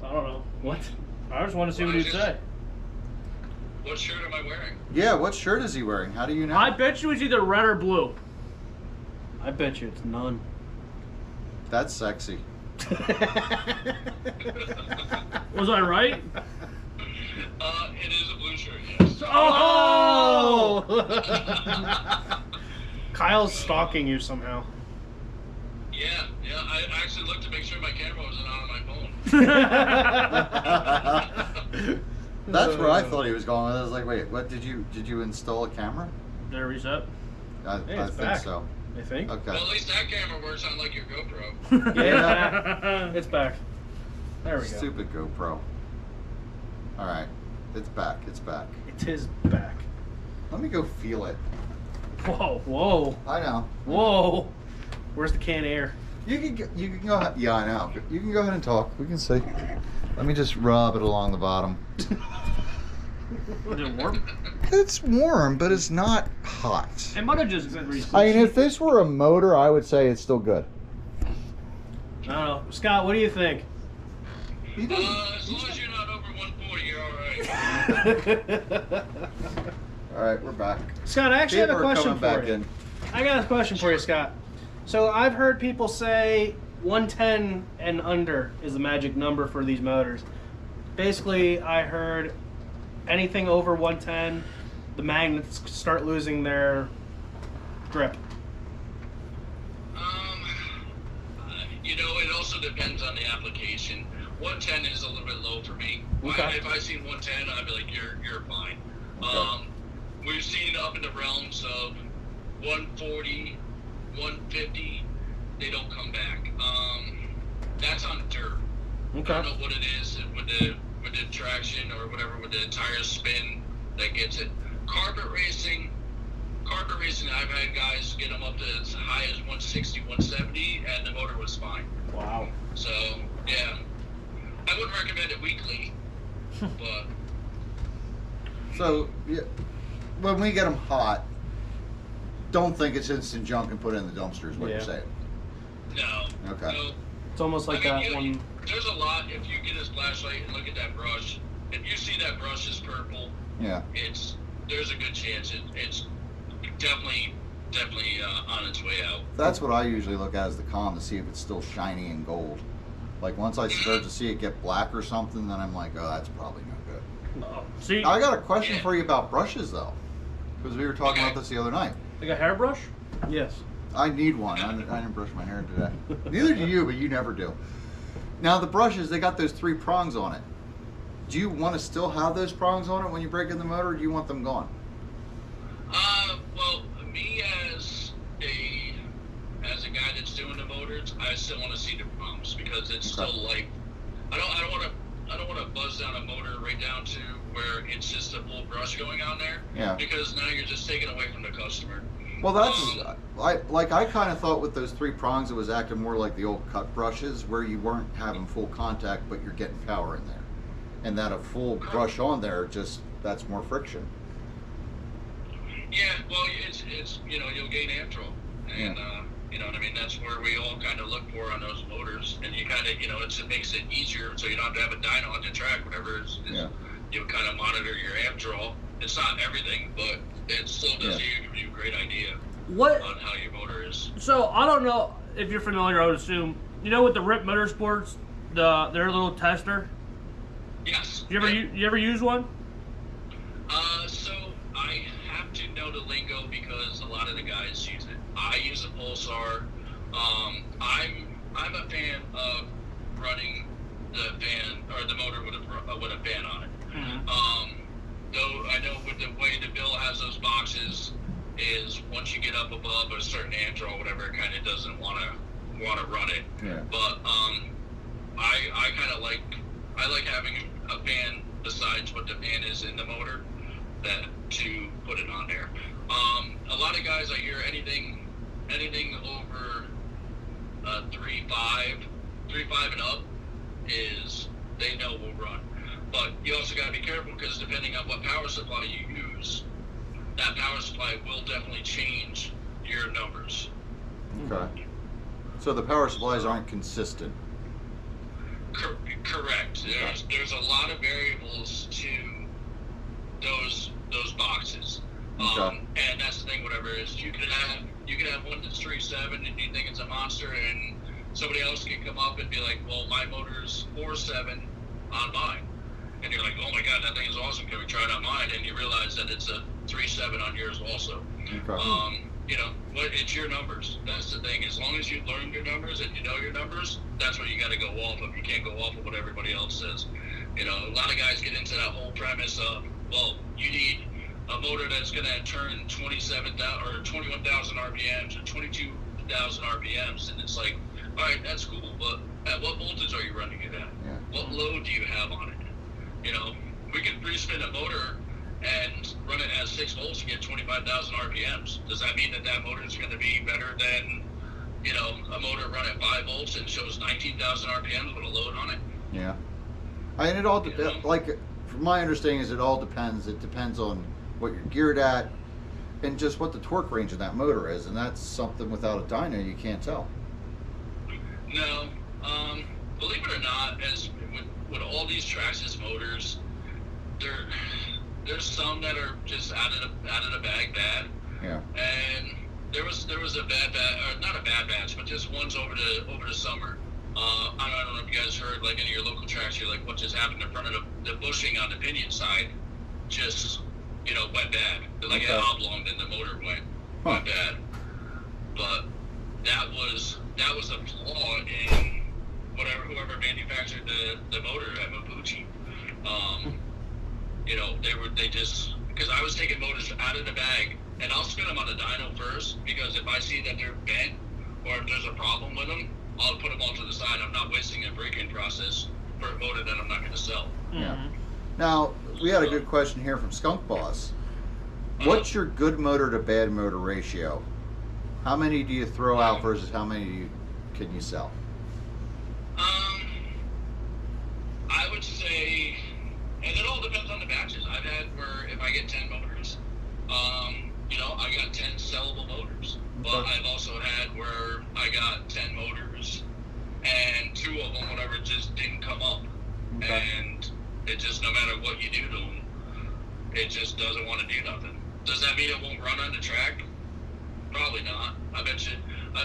I don't know. What? I just want to see what he'd say. What shirt am I wearing? Yeah, what shirt is he wearing? How do you know? I bet you it's either red or blue. I bet you it's none. That's sexy. Was I right? It is a blue shirt, yes. Oh! Kyle's stalking you somehow. Yeah, I actually looked to make sure my camera wasn't on my phone. That's where I thought he was going with. I was like, wait, what did you install a camera? Did I reset? I it's think back. so. I think. Okay. Well, at least that camera works on like your GoPro. Yeah. It's back. There we go. Stupid GoPro. All right, it's back. It's back. It is back. Let me go feel it. Whoa, whoa, I know. whoa. Where's the can of air? You can go ahead. Yeah, I know. You can go ahead and talk. We can see. Let me just rub it along the bottom. Is it warm? It's warm, but it's not hot. It might have just. I mean, if this were a motor, I would say it's still good. I don't know. Scott, what do you think? He doesn't. As long as you're not over 140, you're alright. All right, we're back. Scott, I actually have a People are question coming for back you. in. I got a question for you, Scott. So I've heard people say 110 and under is the magic number for these motors. Basically, I heard anything over 110, the magnets start losing their grip. You know, it also depends on the application. 110 is a little bit low for me. Okay. If I seen 110, I'd be like, you're fine. Okay. We've seen up in the realms of 140, 150. They don't come back. That's on dirt. Okay. I don't know what it is with the traction or whatever, with the tire spin that gets it. Carpet racing, I've had guys get them up to as high as 160, 170, and the motor was fine. Wow. So, yeah. I wouldn't recommend it weekly, but... So, yeah, when we get them hot, don't think it's instant junk and put it in the dumpster is what you're saying. No. Okay. No. It's almost like that one. There's a lot, if you get his flashlight and look at that brush, if you see that brush is purple, Yeah. there's a good chance it's definitely on its way out. That's what I usually look at as the con to see if it's still shiny and gold. Like once I start to see it get black or something, then I'm like, oh, that's probably no good. See, I got a question for you about brushes though, because we were talking about this the other night. like a hairbrush? Yes. I need one. I didn't brush my hair today. Neither do you, but you never do. Now the brushes, they got those 3 prongs on it. Do you want to still have those prongs on it when you break in the motor, or do you want them gone? Well, me as a guy that's doing the motors, I still want to see the prongs because it's still like I don't want to buzz down a motor right down to where it's just a full brush going on there. Yeah. Because now you're just taking away from the customer. Well, that's I kind of thought with those 3 prongs it was acting more like the old cut brushes where you weren't having full contact, but you're getting power in there, and that a full brush on there that's more friction. Yeah, well, it's you'll gain amp draw, and you know what I mean. That's where we all kind of look for on those motors, and you kind of it makes it easier, so you don't have to have a dyno on the track. Whatever you kind of monitor your amp draw. It's not everything, but it still does give you a great idea on how your motor is. So I don't know if you're familiar. I would assume with the Rip Motorsports, their little tester. Yes. You ever use one? So I have to know the lingo because a lot of the guys use it. I use a Pulsar. I'm a fan of running the fan or the motor with a fan on it. Mm-hmm. Though I know with the way the bill has those boxes is once you get up above a certain amp draw or whatever, it kind of doesn't want to run it. Yeah. But I kind of like having a fan besides what the fan is in the motor to put it on there. A lot of guys I hear anything over 3.5 and up is they know will run. But you also got to be careful because depending on what power supply you use, that power supply will definitely change your numbers. Okay. So the power supplies aren't consistent. Correct. There's a lot of variables to those boxes. And that's the thing. Whatever is, you can have one that's 3.7 and you think it's a monster, and somebody else can come up and be like, well, my motor's 4.7 on mine, and you're like, oh my god, that thing is awesome. Can we try it on mine? And you realize that it's a 3.7 on yours also. You know, it's your numbers. That's the thing. As long as you learn your numbers and you know your numbers, that's what you got to go off of. You can't go off of what everybody else says. You know, a lot of guys get into that whole premise of, well, you need a motor that's going to turn 27,000 or 21,000 RPMs or 22,000 RPMs, and it's like, all right, that's cool, but at what voltage are you running it at? Yeah. What load do you have on it? You know, we can pre-spin a motor and run it at 6 volts and get 25,000 RPMs. Does that mean that that motor is going to be better than, you know, a motor run at 5 volts and shows 19,000 RPMs with a load on it? Yeah. I mean, it all like, from my understanding is it all depends. It depends on what you're geared at and just what the torque range of that motor is, and that's something without a dyno you can't tell. No, believe it or not, as with all these Traxxas motors, there's some that are just out of the bag bad. Yeah. And there was a bad or not a bad batch, but just ones over the summer. I don't know if you guys heard, like, any of your local tracks, you're like, what just happened in front of the bushing on the pinion side just, you know, went bad. Like, it oblonged and the motor went bad. But that was a flaw in whoever manufactured the motor at Mabuchi. You know, they just, because I was taking motors out of the bag, and I'll spin them on the dyno first, because if I see that they're bent or if there's a problem with them, I'll put them all to the side. I'm not wasting a break-in process for a motor that I'm not going to sell. Yeah. Now, we had a good question here from Skunk Boss. What's your good motor to bad motor ratio? How many do you throw out versus how many can you sell? I would say, and it all depends on the batches. I've had where if I get 10 motors, you know, I got 10 sellable motors. But I've also had where I got 10 motors and 2 of them, whatever, just didn't come up. And it just, no matter what you do to them, it just doesn't want to do nothing. Does that mean it won't run on the track? Probably not. I bet you.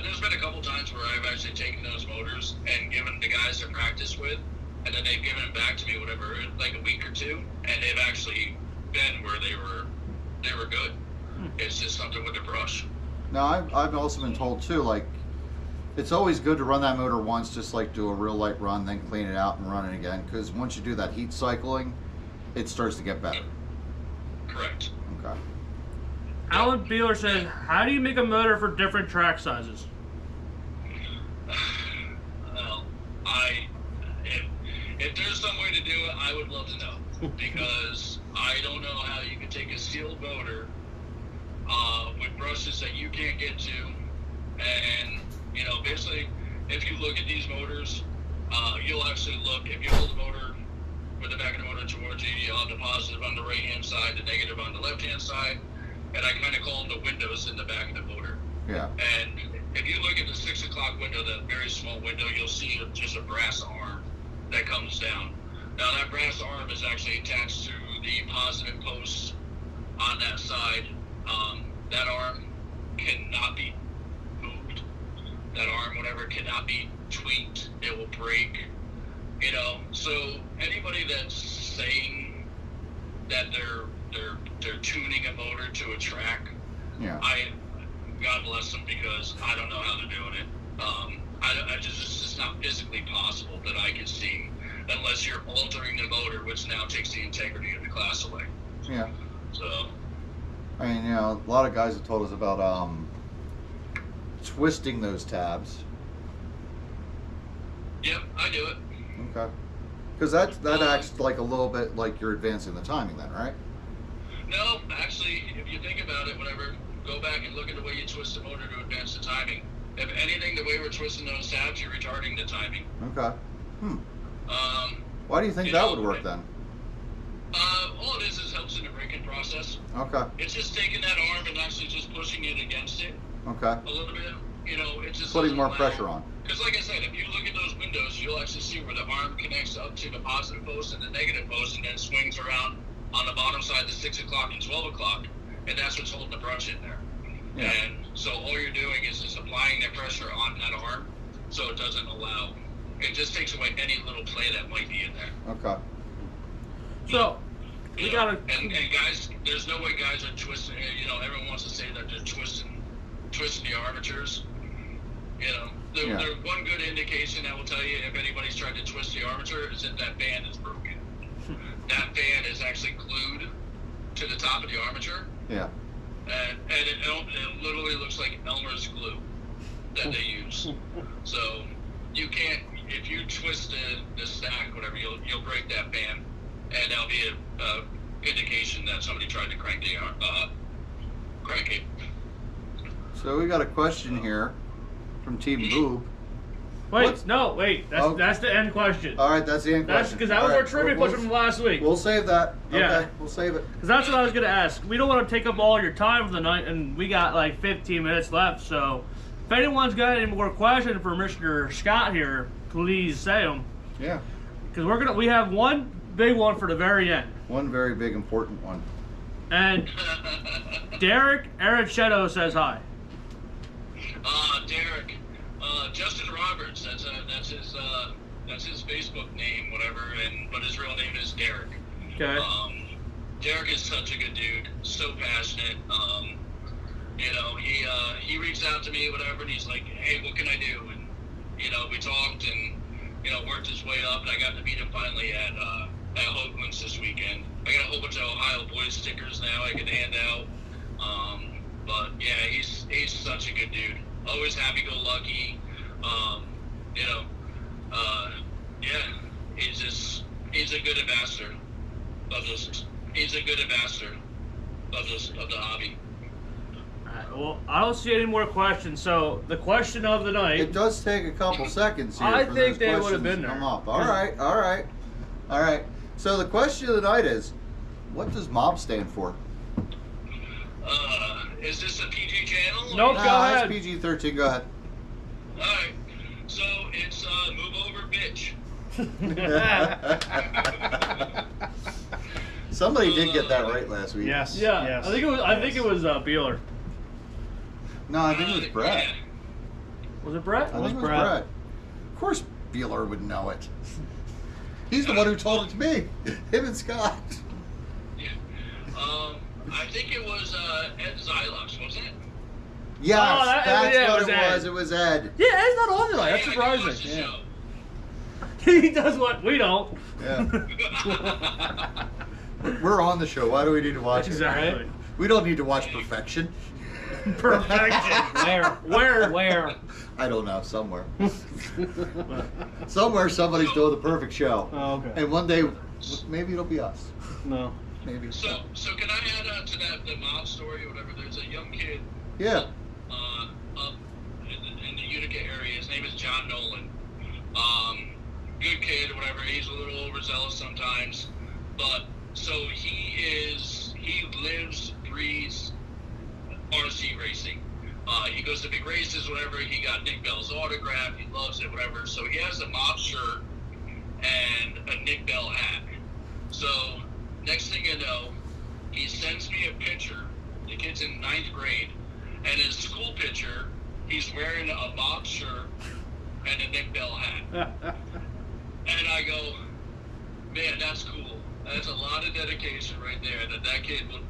There's been a couple times where I've actually taken those motors and given the guys to practice with, and then they've given them back to me, whatever, like a week or two, and they've actually been where they were good. It's just something with the brush. Now, I've also been told too, like, it's always good to run that motor once, just like do a real light run, then clean it out and run it again, because once you do that heat cycling, it starts to get better. Correct. Okay. Alan Beeler says, how do you make a motor for different track sizes? Well, if there's some way to do it, I would love to know, because I don't know how you can take a sealed motor with brushes that you can't get to, and, you know, basically, if you look at these motors, you'll actually look, if you hold the motor with the back of the motor towards you, you'll have the positive on the right-hand side, the negative on the left-hand side, and I kind of call them the windows in the back of the motor. Yeah. And if you look at the 6 o'clock window, that very small window, you'll see just a brass arm that comes down. Now, that brass arm is actually attached to the positive posts on that side. That arm cannot be moved. That arm, whatever, cannot be tweaked. It will break. You know, so anybody that's saying that they're tuning a motor to a track, Yeah. God bless them, because I don't know how they're doing it. It's just not physically possible that I can see, unless you're altering the motor, which now takes the integrity of the class away. Yeah. So, I mean, you know, a lot of guys have told us about twisting those tabs. yep, I do it. Okay. Because that acts like a little bit like you're advancing the timing then, right? No, actually, if you think about it, whatever, go back and look at the way you twist the motor to advance the timing. If anything, the way we're twisting those tabs, you're retarding the timing. Okay. Why do you think that would work then? All it is helps in the braking process. Okay. It's just taking that arm and actually just pushing it against it Okay. a little bit. You know, it just Putting doesn't more allow pressure on. Because like I said, if you look at those windows, you'll actually see where the arm connects up to the positive post and the negative post, and then swings around on the bottom side to 6 o'clock and 12 o'clock, and that's what's holding the brush in there. Yeah. And so all you're doing is just applying the pressure on that arm, so it doesn't allow. It just takes away any little play that might be in there. Okay. So, we You know, gotta. and guys, there's no way guys are twisting. You know, everyone wants to say that they're twisting the armatures. You know, the one good indication I will tell you if anybody's tried to twist the armature is that that band is broken. That band is actually glued to the top of the armature. Yeah. And it literally looks like Elmer's glue that they use. So you can't, if you twist the stack, whatever, you'll break that band, and that'll be a indication that somebody tried to crank it. So we got a question here from Team Boob. Wait, Oh. that's the end question. All right, that's the end That's question. because that was All our right, trivia question from last week. We'll save that. Yeah. Okay, we'll save it. Because that's what I was going to ask. We don't want to take up all your time for the night, and we got like 15 minutes left. So if anyone's got any more questions for Mr. Scott here, please say them. Yeah. Because we have one big one for the very end. One very big important one. And Derek Arichetto says hi. Derek, Justin Roberts. That's his Facebook name, whatever. But his real name is Derek. Okay. Derek is such a good dude, so passionate. You know, he reached out to me, whatever, and he's like, "Hey, what can I do?" And you know, we talked and worked his way up, and I got to meet him finally at Hoagland's this weekend. I got a whole bunch of Ohio Boys stickers now I can hand out. But yeah, he's such a good dude. Always happy-go-lucky. Yeah, he's a good ambassador of this. He's a good ambassador of the hobby. Alright, well, I don't see any more questions. So the question of the night. It does take a couple seconds here. I for think those they would have questions been to there. come up. All right. So the question of the night is, what does MOB stand for? Is this a PG channel? Nope. Go ahead. It's PG-13. Go ahead. All right. So it's move over, bitch. Somebody did get that right last week. Yes. Yeah. Yes. I think it was Beeler. No, I think it was Brett. Yeah. Was it Brett? I think it was Brett. Brett. Of course, Beeler would know it. He's the one who told it to me. Him and Scott. Yeah. I think it was Ed Xylox, wasn't it? Yes, Oh, that's yeah, what it was it Ed. was. It was Ed. Yeah, it's not on tonight. That's Yeah, I did watch surprising. the Yeah. show. He does what we don't. Yeah. We're on the show. Why do we need to watch it? Exactly. Right? We don't need to watch Perfection. Perfection. Where? I don't know. Somewhere. Somewhere somebody's doing the perfect show. Oh, okay. And one day, maybe it'll be us. No. Maybe. So can I add to that the mob story or whatever? There's a young kid Yeah. up in the Utica area. His name is John Nolan. Good kid or whatever. He's a little overzealous sometimes, but so he lives, breathes RC racing. He goes to big races, whatever. He got Nick Bell's autograph. He loves it, whatever. So he has a mob shirt and a Nick Bell hat. So next thing you know, he sends me a picture. The kid's in 9th grade, and his school picture, he's wearing a mob shirt and a Nick Bell hat. And I go, man, that's cool. That's a lot of dedication right there. That kid would,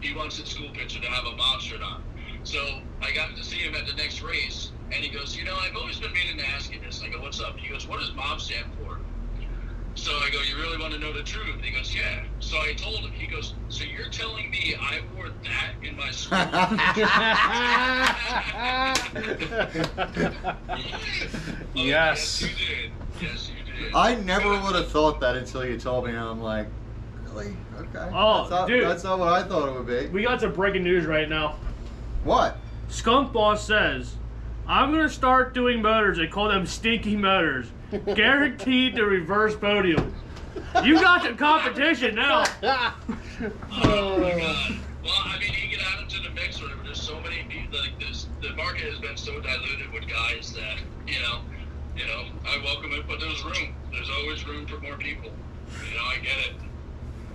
he wants his school picture to have a mob shirt on. So I got to see him at the next race, and he goes, I've always been meaning to ask you this. I go, what's up? He goes, what does MOB stand for? So I go, you really want to know the truth? He goes, yeah. So I told him. He goes, so you're telling me I wore that in my school? Yes. Yes, you did. Yes, you did. I never would have thought that until you told me, and I'm like, really? Okay. Oh, dude. That's not what I thought it would be. We got some breaking news right now. What? Skunk Boss says, I'm going to start doing motors and call them stinky motors. Guaranteed to reverse podium. You got the competition now. Oh my God. Well, I mean, you can add them to the mix or whatever. There's so many people. Like, the market has been so diluted with guys that I welcome it, but there's room. There's always room for more people. I get it.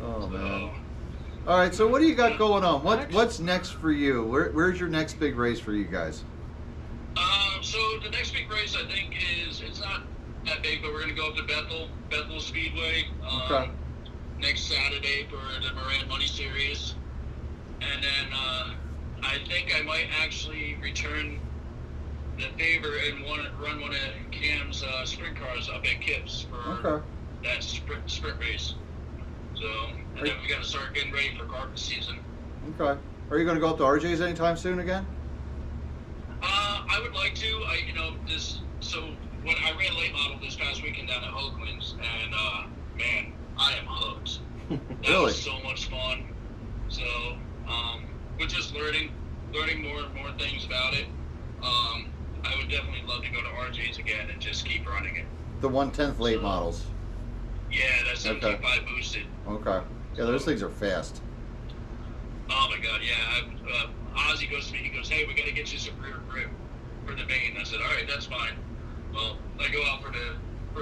Oh So, man. All right, so what do you got going on? What's next for you? Where's your next big race for you guys? So the next big race I think it's not that big, but we're gonna go up to Bethel Speedway Okay. next Saturday for the Moran Money Series, and then I think I might actually return the favor and run one of Cam's sprint cars up at Kips for that sprint race. So, and then we got to start getting ready for carpet season. Okay. Are you going to go up to RJ's anytime soon again? I would like to. So when I ran late model this past weekend down at Oakland's, and man, I am hooked. That Really? was so much fun. So, we're just learning more and more things about it. I would definitely love to go to RJ's again and just keep running it. The 1/10 late models. Yeah, that's 75 boosted. Okay. Yeah, those things are fast. Oh my God, yeah. Ozzy goes to me. He goes, "Hey, we got to get you some rear grip for the main." I said, "All right, that's fine." Well, I go out for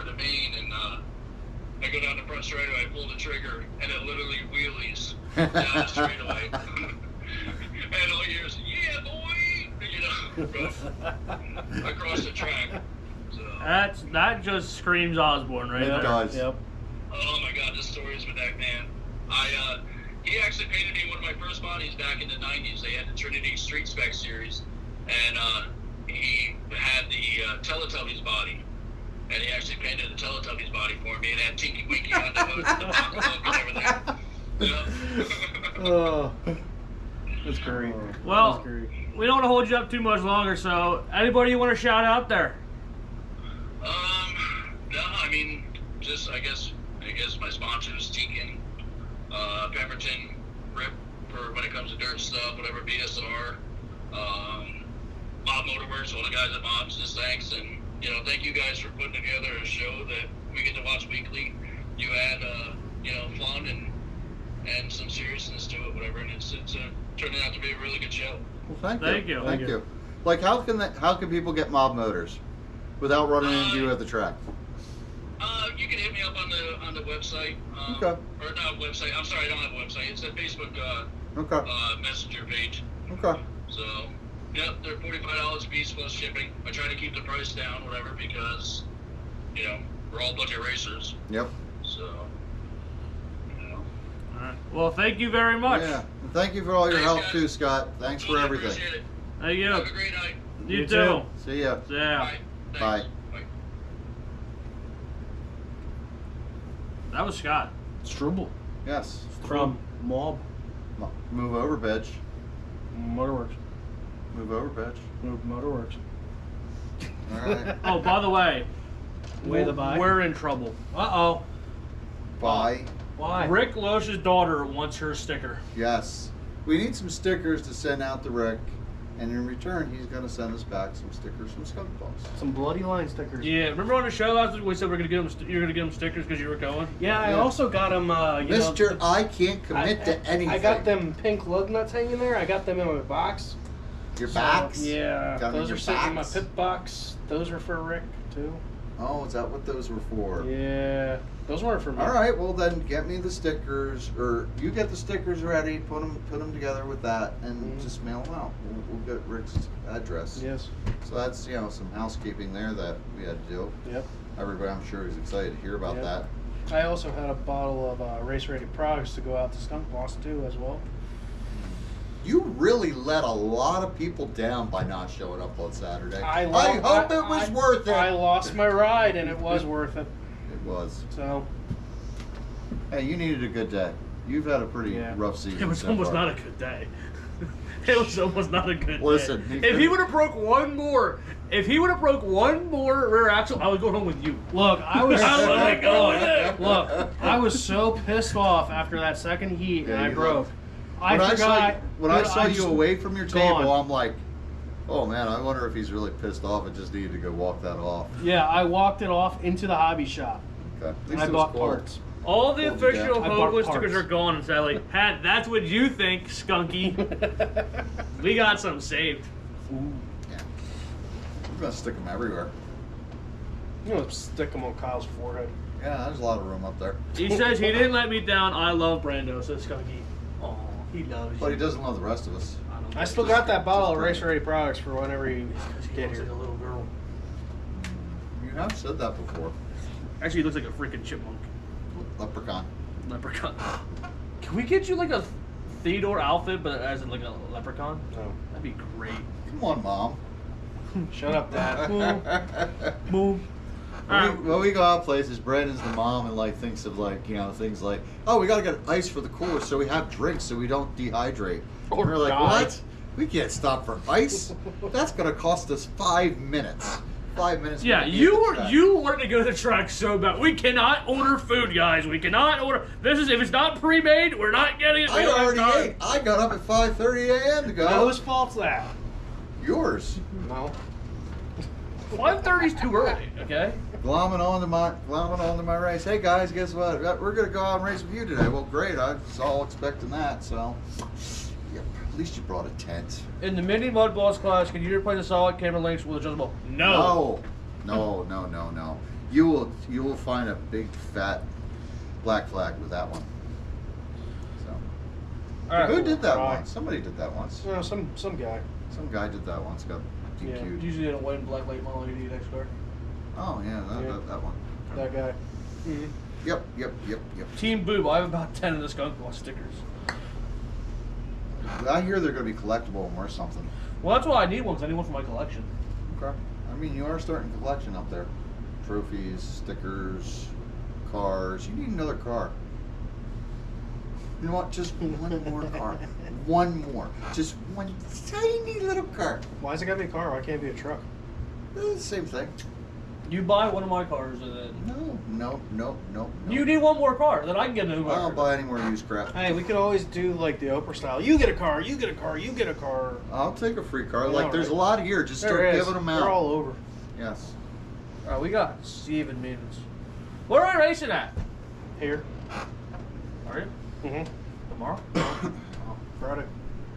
the main, and I go down the front straightaway. I pull the trigger, and it literally wheelies down the straightaway. And all you hear is, "Yeah, boy!" Across the track. So, that just screams Osborne right It there. does. Yep. oh my God, the stories with that man. He actually painted me one of my first bodies back in the 90s. They had the Trinity Street Spec series, and he had the Teletubbies body, and he actually painted the Teletubbies body for me, and had Tinky Winky on the hood and the pocketbook and everything. Oh, that's great. Well, That's great. we don't want to hold you up too much longer, so anybody you want to shout out there? No, I mean, just I guess my sponsors, Teakin, Pemberton, Rip for when it comes to dirt stuff, whatever, BSR, Mob Motorworks, all the guys at Mobs, just thanks, and thank you guys for putting together a show that we get to watch weekly. You add fun and some seriousness to it, whatever, and it's turning out to be a really good show. Well, thank you. Thank Thank you. you. Like, how can people get Mob Motors without running into you at the track? You can hit me up on the website. Okay. Or not website. I'm sorry, I don't have a website. It's a Facebook Okay. messenger page. Okay. So, yep, they're $45 a piece plus shipping. I try to keep the price down, whatever, because we're all budget racers. Yep. So, All right. Well, thank you very much. Yeah. And thank you for all your Thanks, help guys. too, Scott. Thanks for Totally everything. Appreciate it. Thank you. Have a great night. You You too. too. See ya. Yeah. Bye. Thanks. Bye. Bye. That was Scott. Struble Yes. from Mob Move over, bitch. Motorworks. Move over, bitch. Motorworks. All right. Oh, by the way, Way the bye. we're in trouble. Uh-oh. Bye. Why? Rick Loesch's daughter wants her sticker. Yes. We need some stickers to send out to Rick, and in return, he's going to send us back some stickers from Skunk Boss. Some bloody line stickers. Yeah, remember on the show last week we said we're gonna get him. You're gonna get him stickers because you were going. Yeah, I Yeah. also got them. Mr. I can't commit to anything. I got them pink lug nuts hanging there. I got them in my box. Your So, backs? Yeah, Got 'em in those your are sitting in my backs? pit box. Those are for Rick too. Oh, is that what those were for? Yeah, those weren't for me. All right, well then get me the stickers, or you get the stickers ready, put them together with that, and just mail them out. We'll get Rick's address. Yes. So that's some housekeeping there that we had to do. Yep. Everybody, I'm sure, is excited to hear about Yep. that. I also had a bottle of Race Ready Progs to go out to Skunk Boss too as well. You really let a lot of people down by not showing up on Saturday. I hope it was worth it. I lost my ride and it was worth it. It was. So Hey, you needed a good day. You've had a pretty Yeah. rough season. It was so almost far. not a good day. It was almost not a good Listen, day. If he would have broke one more rear axle, I would go home with you. look, I was I wasn't going. look, I was so pissed off after that second heat Yeah, and I you broke. were. I When forgot. I dude, saw you just- away from your gone. table, I'm like, oh man, I wonder if he's really pissed off and just needed to go walk that off. Yeah, I walked it off into the hobby shop. Okay. At And least I it was bought cold. parts. All the Hold you official down. I bought Hoagland stickers parts. are gone, and Sally. That's what you think, Skunky. We got some saved. We're gonna stick them everywhere. You know, stick them on Kyle's forehead. Yeah, there's a lot of room up there. He says he didn't let me down. I love Brando, says Skunky. Oh, he loves But he you. doesn't love the rest of us. I still got that bottle of just Racer Ready products for whenever you He get looks here. like a little girl. You have said that before. Actually, he looks like a freaking chipmunk. Leprechaun. Leprechaun. Can we get you like a Theodore outfit, but as in like a leprechaun? No. That'd be great. Come on, Mom. Shut up, Dad. Boom. When we go out places, Brandon's the mom and like thinks of like, you know, things like, oh, we gotta get ice for the cooler so we have drinks so we don't dehydrate. Oh, And we're like, God. what? We can't stop for ice. That's gonna cost us 5 minutes. 5 minutes. Yeah, to be you at the were track. you wanted to go to the track so bad. We cannot order food, guys. We cannot order. This is if it's not pre-made, we're not getting it. We I don't have already time. ate. I got up at 5:30 a.m. to go. Whose fault's that? Yours. No. 5:30 is too early. Okay. Glomming onto my race. Hey guys, guess what? We're gonna go out and race with you today. Well, great. I was all expecting that. So, yep. At least you brought a tent. In the mini mud balls class, can you replace the solid camera links with adjustable? No. No. You will find a big fat black flag with that one. So, All right. who did that Right. once? Somebody did that once. No, some guy. Some guy did that once. Got Yeah. DQ'd. Usually in a white and black late model AD next car. Oh yeah, that one. That guy. Yep. Team Boob. I have about 10 of the skunk ball stickers. I hear they're gonna be collectible and worth something. Well, that's why I need one, because I need one for my collection. Okay. I mean, you are starting a collection up there. Trophies, stickers, cars. You need another car. You know what? Just one more car. One more. Just one tiny little car. Why's it gotta be a car? Why can't it be a truck? Same thing. You buy one of my cars, and then No. you need one more car. Then I can get a new I car. don't buy any more used crap. Hey, we could always do like the Oprah style. You get a car, you get a car, you get a car. I'll take a free car. Yeah, Like, there's right. a lot here. Just There start is. giving them out. They're all over. Yes. All right, we got Steven Means. Where are we racing at? Here. Are you? Mm-hmm. Tomorrow? Friday.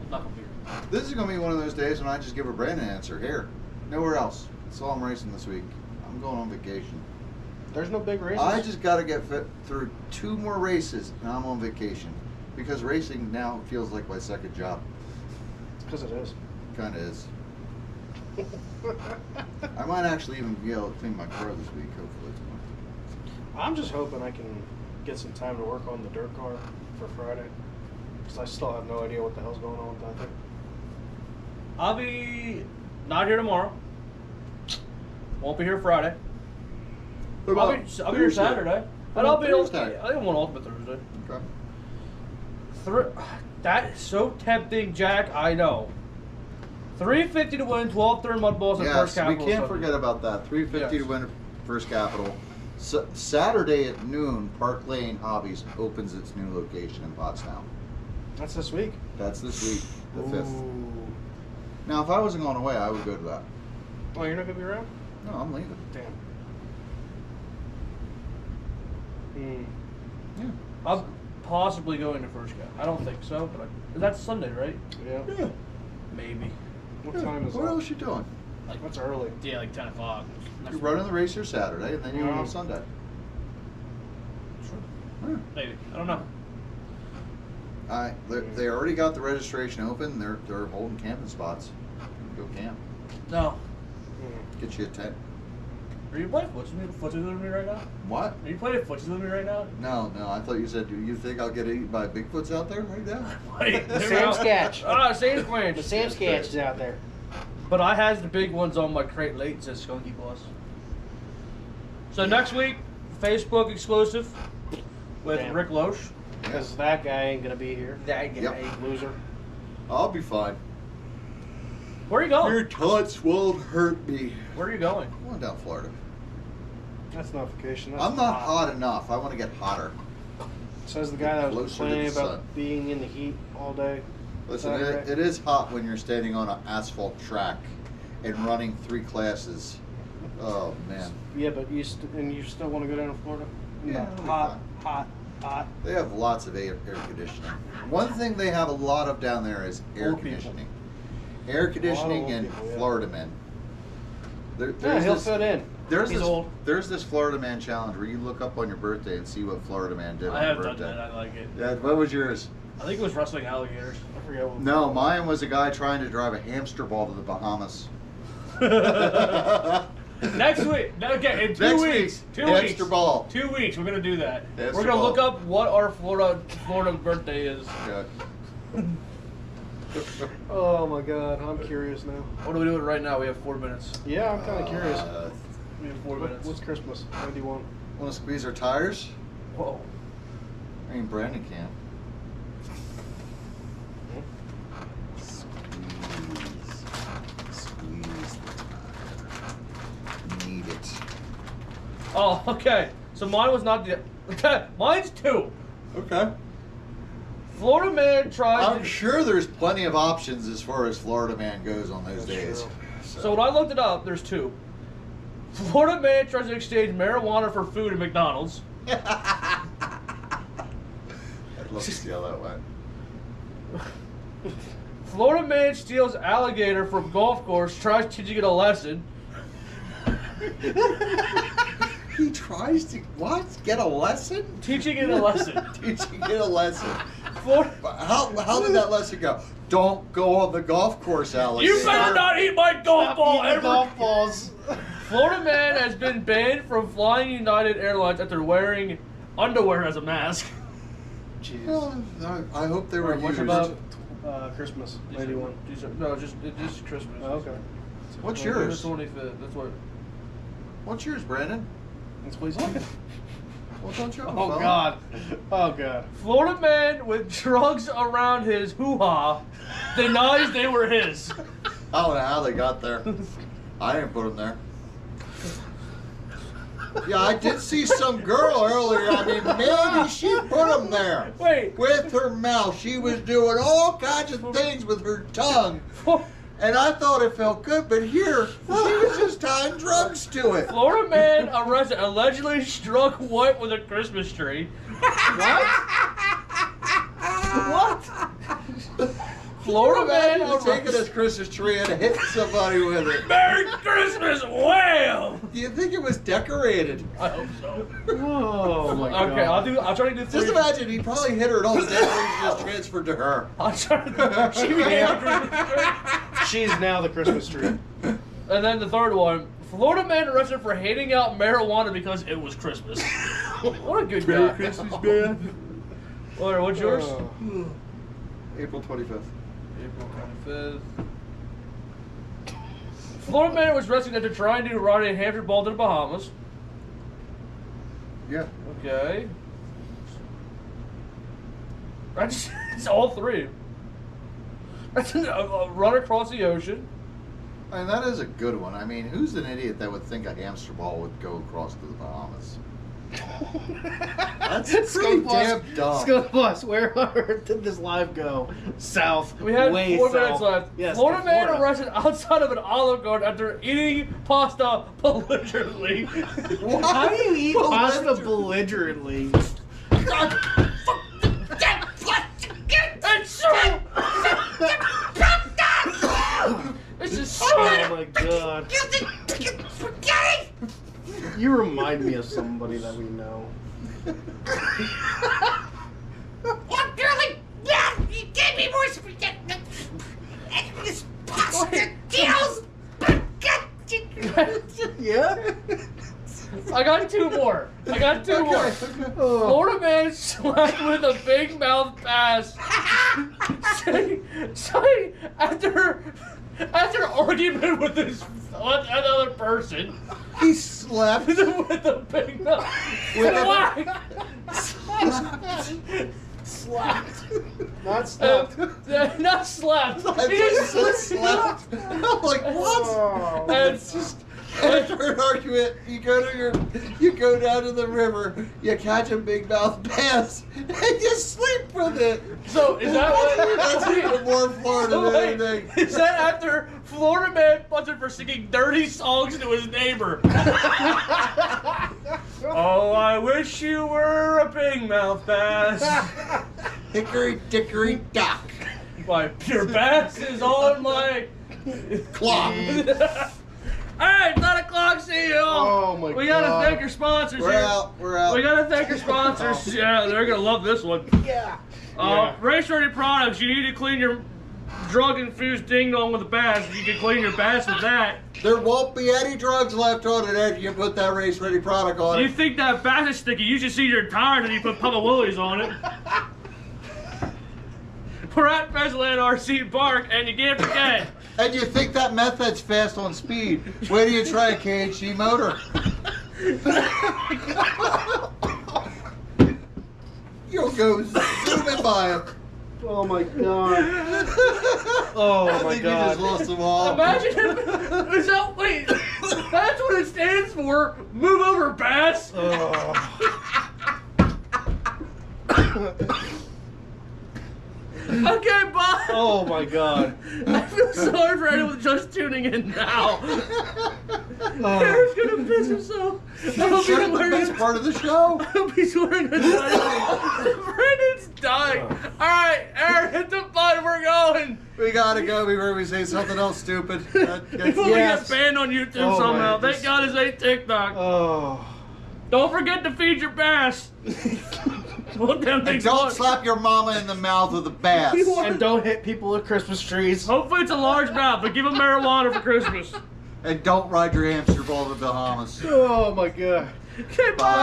I'm not gonna be here. This is going to be one of those days when I just give a Brandon answer. Here. Nowhere else. That's all I'm racing this week. I'm going on vacation. There's no big races. I just got to get fit through 2 more races, and I'm on vacation. Because racing now feels like my second job. Because it is. Kind of is. I might actually even be able to clean my car this week, hopefully. I'm just hoping I can get some time to work on the dirt car for Friday. Because I still have no idea what the hell's going on with that thing. I'll be not here tomorrow. Won't be here Friday. What I'll about be here Thursday? Saturday. What And I'll about be Thursday? I didn't want Ultimate Thursday. Okay. That is so tempting, Jack. I know. 350 to win, 12 third mud balls, and first Yes, we capital. can't Sunday. forget about that. 350 Yes. to win First Capital. Saturday at noon, Park Lane Hobbies opens its new location in Pottstown. That's this week. That's this week, the 5th. Ooh. Now, if I wasn't going away, I would go to that. Oh, you're not going to be around? No, I'm leaving. Damn. Hmm. Yeah. I'm possibly going to first cap. I don't think so, but that's Sunday, right? Yeah. Yeah. Maybe. What Yeah. time is What that? else you doing? That's early. Yeah, like 10 o'clock. You're running the race here Saturday, and then you're Yeah. on Sunday. Sure. Yeah. Maybe. I don't know. They already got the registration open. They're holding camping spots. Go camp. No. Hmm. Get you a tent. Are you playing footsie with me right now? What? Are you playing footsie with me right now? No. I thought you said, do you think I'll get eaten by Bigfoots out there right now? Wait, The Sam Sketch. Ah, Sam Squanch. The Sam Sketch is out there. But I has the big ones on my crate late. It says Skunky Plus. So next week, Facebook exclusive with Damn. Rick Loesch. Because that guy ain't going to be here. That guy. Yep. Loser. I'll be fine. Where are you going? Your tots won't hurt me. Where are you going? I'm going down Florida. That's not vacation. That's I'm not hot enough. I want to get hotter. Says the guy that was Closer to complaining the about sun. being in the heat all day. Listen, Saturday. it is hot when you're standing on an asphalt track and running 3 classes. Oh, man. Yeah, but you still want to go down to Florida? Yeah, No, it'll be hot, fine. hot. They have lots of air conditioning. One thing they have a lot of down there is air Old people. conditioning. Air conditioning old and people, yeah. Florida men. Yeah, he'll fit in. He's old. There's this Florida Man challenge where you look up on your birthday and see what Florida Man did on your birthday. I have done that. I like it. Yeah, what was yours? I think it was wrestling alligators. I forget what. No, mine was a guy trying to drive a hamster ball to the Bahamas. Next week. Okay, in 2 Next weeks. week, 2 hamster weeks. ball. 2 weeks. We're gonna do that. Hamster We're gonna ball. look up what our Florida birthday is. Yeah. Oh my god, I'm curious now. What are we doing right now? We have 4 minutes. Yeah, I'm kind of curious. We have 4 minutes. What's Christmas? 91. Want to squeeze our tires? Whoa. I mean, Brandon can. Squeeze the tire. Need it. Oh, okay. So mine was not the. Okay, mine's 2. Okay. Florida Man tries. I'm sure there's plenty of options as far as Florida Man goes on those days. true. So when I looked it up, there's 2. Florida Man tries to exchange marijuana for food at McDonald's. I'd love to see how that went. Florida Man steals alligator from golf course, tries teaching it a lesson. He tries to what? Get a lesson? Teaching it a lesson. Teaching it a lesson. Florida, How did that lesson go? Don't go on the golf course, alligator. you better not eat my golf ball ever. Golf balls. Florida Man has been banned from flying United Airlines after wearing underwear as a mask. Jeez. Well, I hope they were What used. about Christmas? 91. No, just Christmas. Oh, okay. What's The yours? 25th. That's what. What's yours, Brandon? Let's please. Well, don't you have a Oh phone? god. Oh god. Florida Man with drugs around his hoo-ha denies they were his. I don't know how they got there. I didn't put them there. Yeah, I did see some girl earlier. I mean, maybe she put them there. Wait. With her mouth. She was doing all kinds of things with her tongue. And I thought it felt good, but here, she was just tying drugs to it. Florida Man arrested allegedly struck white with a Christmas tree. What? Florida Man was taking arrested. his Christmas tree and hitting somebody with it. Merry Christmas, whale! Do you think it was decorated? I hope so. Oh my god. Okay, I'll try to do 3. Just imagine, he probably hit her and all the decorations just transferred to her. I'll try to she became a Christmas tree. She's now the Christmas tree. And then the 3rd one, Florida Man arrested for handing out marijuana because it was Christmas. What a good guy. Merry Christmas, man. Or what's yours? April 25th. April 25th. Florida Man was arrested after trying to ride a hamster ball to the Bahamas. Yeah. Okay. It's all 3. That's a run across the ocean. I mean, that is a good one. I mean, who's an idiot that would think a hamster ball would go across to the Bahamas? That's pretty damn dumb. Scott Bus, where on earth did this live go? South. We had way 4 south. minutes left. Yes, Florida to Man Florida. arrested outside of an Olive Garden after eating pasta belligerently. How do you eat pasta belligerently? It's so. This is so. Oh my god. You remind me of somebody that we know. What, girlie? Yeah, you gave me more spaghetti. And this pasta deals. Yeah? I got 2 more. more. Florida Man slapped with a big mouth pass. saying after argument with another person. He slapped with a big mouth. Slapped. Not slapped. Not slapped. I He just said just slapped. I'm like, what? Oh, And It's just after an argument, you go down to the river, you catch a big mouth bass, and you sleep with it. so is that what? That's even more Florida So than wait, anything. is that after Florida Man busted for singing dirty songs to his neighbor? Oh, I wish you were a big mouth bass. Hickory dickory dock. My pure bass is on my Clock. Alright, 9 o'clock, see you all. Oh my We gotta God. thank our sponsors We're here. out. We're out. We gotta thank our sponsors. Yeah, they're gonna love this one. Yeah. Race Ready Products, you need to clean your drug-infused ding-dong with a bass. You can clean your bass with that. There won't be any drugs left on it after you put that race ready product on You it. think that bass is sticky, you should see your tire and you put Papa Willie's on it. We're at Special Guest RC Park, and you can't forget. And you think that method's fast on speed. Wait till you try a KHC motor. You'll go zooming by him. Oh my God. Oh I my think you God. just lost them all. Imagine if, is that, wait, that's what it stands for? Move over, bass. Okay, bye. Oh my God. I feel sorry for anyone just tuning in now. Eric's gonna piss himself. I hope he's Sure, the wearing best part of the show. I hope he's wearing a diaper. Brandon's dying. Alright, Eric, hit the button, we're going. We gotta go before we say something else stupid. Before we Yes. get banned on YouTube Oh, somehow. my- Thank God it's a TikTok. Oh. Don't forget to feed your bass. What them And things don't look. slap your mama in the mouth with a bass. And don't hit people with Christmas trees. Hopefully it's a large mouth, but give them marijuana for Christmas. And don't ride your hamster ball to the Bahamas. Oh my God. Okay, bye.